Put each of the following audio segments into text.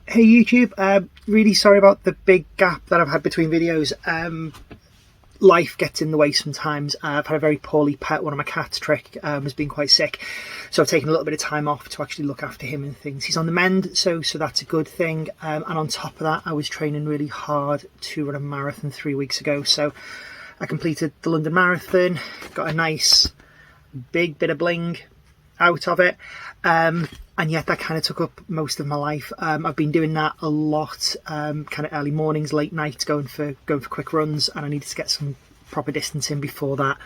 Hey YouTube, really sorry about the big gap that I've had between videos. Life gets in the way sometimes. I've had a very poorly pet. One of my cats, Trick, has been quite sick, so I've taken a little bit of time off to actually look after him and things. He's on the mend, so that's a good thing. And on top of that, I was training really hard to run a marathon 3 weeks ago, so I completed the London Marathon, got a nice big bit of bling out of it, and yet that kind of took up most of my life. I've been doing that a lot, kind of early mornings, late nights, going for quick runs, and I needed to get some proper distance in before that.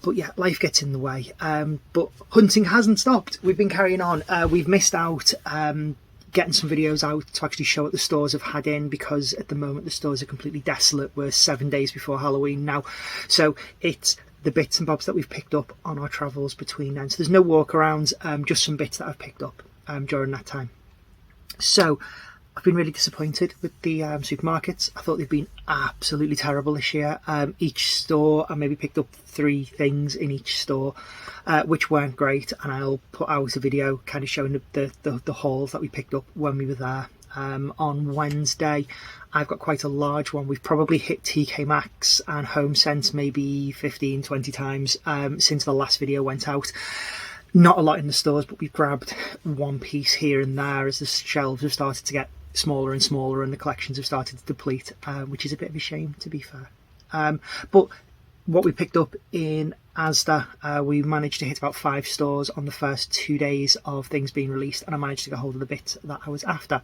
But yeah, life gets in the way. But hunting hasn't stopped. We've been carrying on. We've missed out getting some videos out to actually show what the stores have had in, because at the moment the stores are completely desolate. We're 7 days before Halloween now, so it's the bits and bobs that we've picked up on our travels between then. So there's no walkarounds, just some bits that I've picked up during that time. So I've been really disappointed with the supermarkets. I thought they've been absolutely terrible this year. Each store, I maybe picked up 3 things in each store, which weren't great, and I'll put out a video kind of showing the hauls that we picked up when we were there. On Wednesday, I've got quite a large one. We've probably hit TK Maxx and Home Sense maybe 15-20 times since the last video went out. Not a lot in the stores, but we've grabbed one piece here and there as the shelves have started to get smaller and smaller and the collections have started to deplete, which is a bit of a shame, to be fair. But what we picked up in ASDA, we managed to hit about 5 stores on the first 2 days of things being released, and I managed to get hold of the bits that I was after.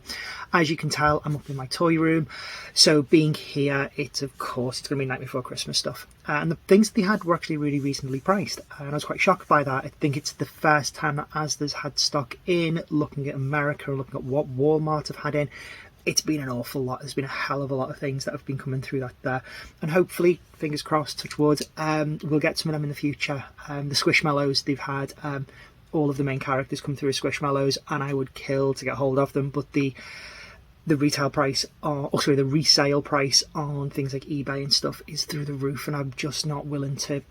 As you can tell, I'm up in my toy room, so being here, it's going to be Night Before Christmas stuff. And the things that they had were actually really reasonably priced, and I was quite shocked by that. I think it's the first time that ASDA's had stock in. Looking at America and looking at what Walmart have had in, it's been an awful lot. There's been a hell of a lot of things that have been coming through that there, and hopefully, fingers crossed, touch wood, we'll get some of them in the future. The Squishmallows, they've had all of the main characters come through as Squishmallows, and I would kill to get hold of them, but the retail price, the resale price on things like eBay and stuff is through the roof, and I'm just not willing to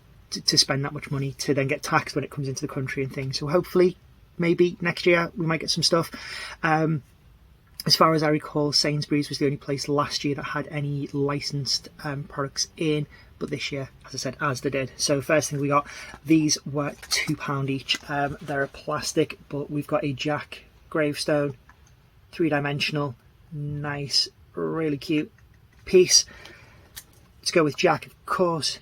spend that much money to then get taxed when it comes into the country and things. So hopefully, maybe next year we might get some stuff. As far as I recall, Sainsbury's was the only place last year that had any licensed products in, but this year, as I said, ASDA did. So first thing we got, these were £2 each. They're a plastic, but we've got a Jack Gravestone, 3-dimensional, nice, really cute piece. Let's go with Jack, of course.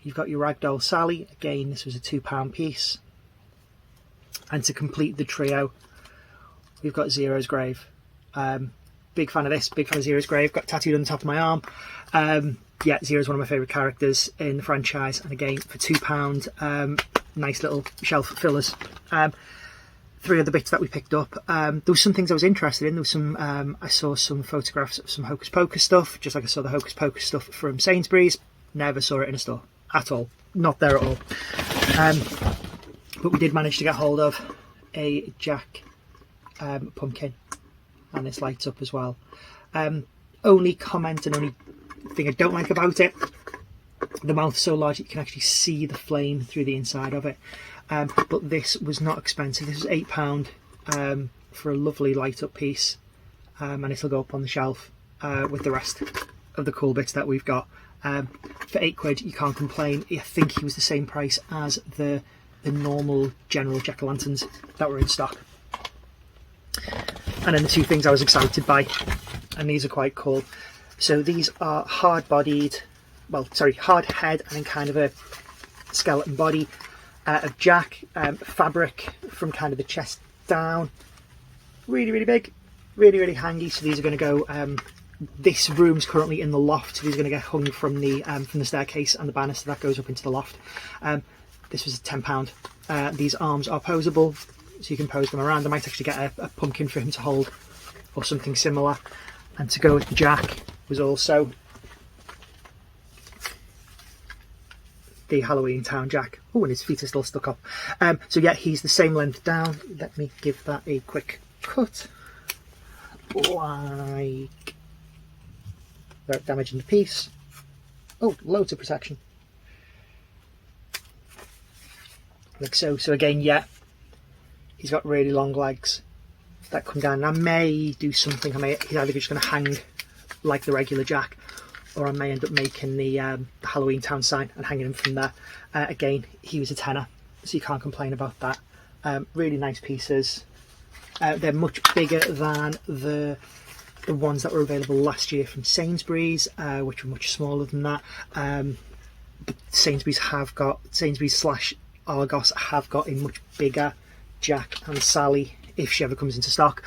You've got your Ragdoll Sally. Again, this was a £2 piece. And to complete the trio, we've got Zero's Grave. Big fan of this, big fan of Zero's Grave, got tattooed on the top of my arm. Yeah, Zero's one of my favourite characters in the franchise, and again, for £2, nice little shelf fillers. 3 other bits that we picked up. There was some things I was interested in. There was some, I saw some photographs of some Hocus Pocus stuff, just like I saw the Hocus Pocus stuff from Sainsbury's. Never saw it in a store, at all. Not there at all. But we did manage to get hold of a Jack pumpkin, and this lights up as well. Only comment and only thing I don't like about it, the mouth's so large you can actually see the flame through the inside of it. But this was not expensive. This was £8 for a lovely light up piece, and it'll go up on the shelf with the rest of the cool bits that we've got. For £8 you can't complain. I think he was the same price as the normal general jack-o'-lanterns that were in stock. And then the 2 things I was excited by, and these are quite cool. So these are hard head and then kind of a skeleton body of Jack, fabric from kind of the chest down. Really, really big, really, really hangy. So these are going to go, this room's currently in the loft, so these are going to get hung from the staircase and the banister that goes up into the loft. This was £10. These arms are posable, so you can pose them around. I might actually get a pumpkin for him to hold or something similar. And to go with the Jack was also the Halloween Town Jack. Oh, and his feet are still stuck up. So yeah, he's the same length down. Let me give that a quick cut. Like, without damaging the piece. Oh, loads of protection. Like so. So again, yeah, he's got really long legs, that come down. And I may do something. He's either just going to hang like the regular Jack, or I may end up making the Halloween town sign and hanging him from there. Again, he was a tenner, so you can't complain about that. Really nice pieces. They're much bigger than the ones that were available last year from Sainsbury's, which were much smaller than that. But Sainsbury's / Argos have got a much bigger Jack and Sally, if she ever comes into stock,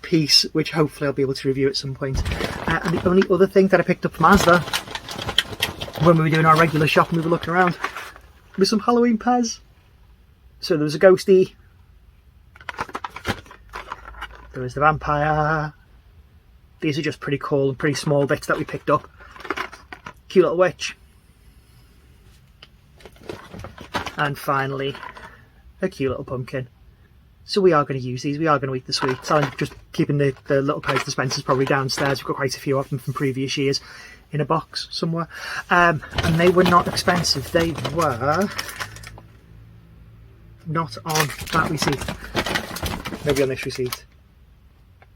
piece, which hopefully I'll be able to review at some point. And the only other thing that I picked up from ASDA when we were doing our regular shopping, we were looking around, was some Halloween Pez. So there was a ghosty, there was the vampire. These are just pretty cool and pretty small bits that we picked up. Cute little witch. And finally, a cute little pumpkin. So we are going to use these, we are going to eat the sweets. I'm just keeping the little Pez dispensers probably downstairs. We've got quite a few of them from previous years in a box somewhere. And they were not expensive. They were not on that receipt. Maybe on this receipt.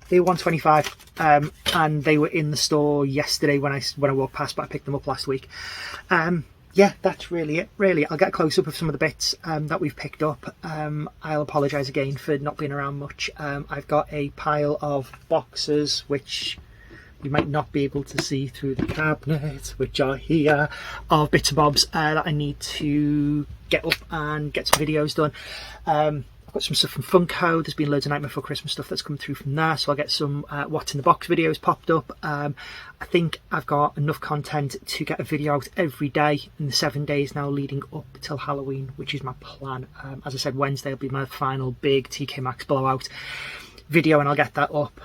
They were $1.25, and they were in the store yesterday when I walked past, but I picked them up last week. Yeah, that's really it, really. I'll get a close-up of some of the bits that we've picked up. I'll apologise again for not being around much. I've got a pile of boxes, which you might not be able to see through the cabinet, which are here, of bits and bobs that I need to get up and get some videos done. I've got some stuff from Funko. There's been loads of Nightmare Before Christmas stuff that's come through from there, so I'll get some What's in the Box videos popped up. I think I've got enough content to get a video out every day in the 7 days now leading up till Halloween, which is my plan. As I said, Wednesday will be my final big TK Maxx blowout video, and I'll get that up.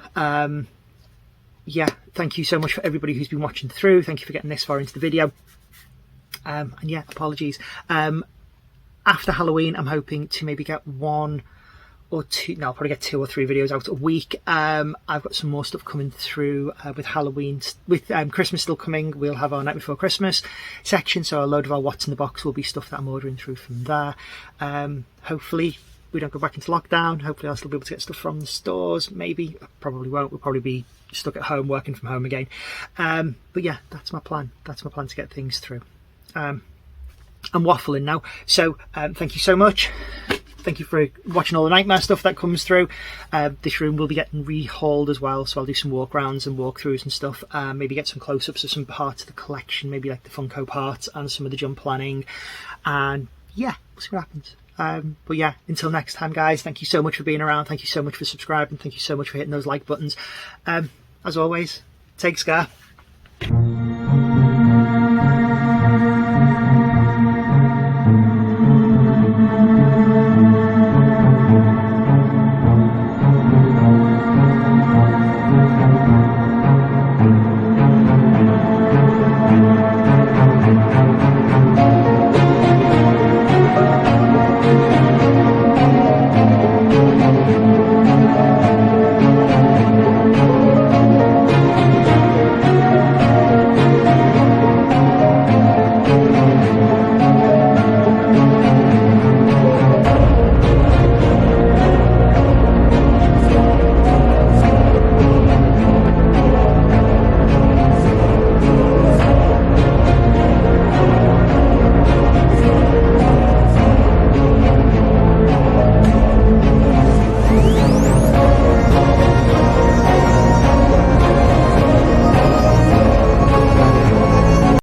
Yeah, thank you so much for everybody who's been watching through. Thank you for getting this far into the video. And yeah, apologies. After Halloween, I'm hoping to maybe get 1 or 2, no, I'll probably get 2 or 3 videos out a week. I've got some more stuff coming through with Halloween, with Christmas still coming. We'll have our Night Before Christmas section, so a load of our What's in the Box will be stuff that I'm ordering through from there. Hopefully we don't go back into lockdown. Hopefully I'll still be able to get stuff from the stores. Maybe, probably won't. We'll probably be stuck at home, working from home again. But yeah, that's my plan. That's my plan to get things through. I'm waffling now, so thank you so much. Thank you for watching all the nightmare stuff that comes through. This room will be getting rehauled as well, so I'll do some walk rounds and walkthroughs and stuff. Maybe get some close-ups of some parts of the collection, maybe like the Funko parts and some of the jump planning, and yeah, we'll see what happens. But yeah, until next time, guys, thank you so much for being around. Thank you so much for subscribing. Thank you so much for hitting those like buttons. As always, take care.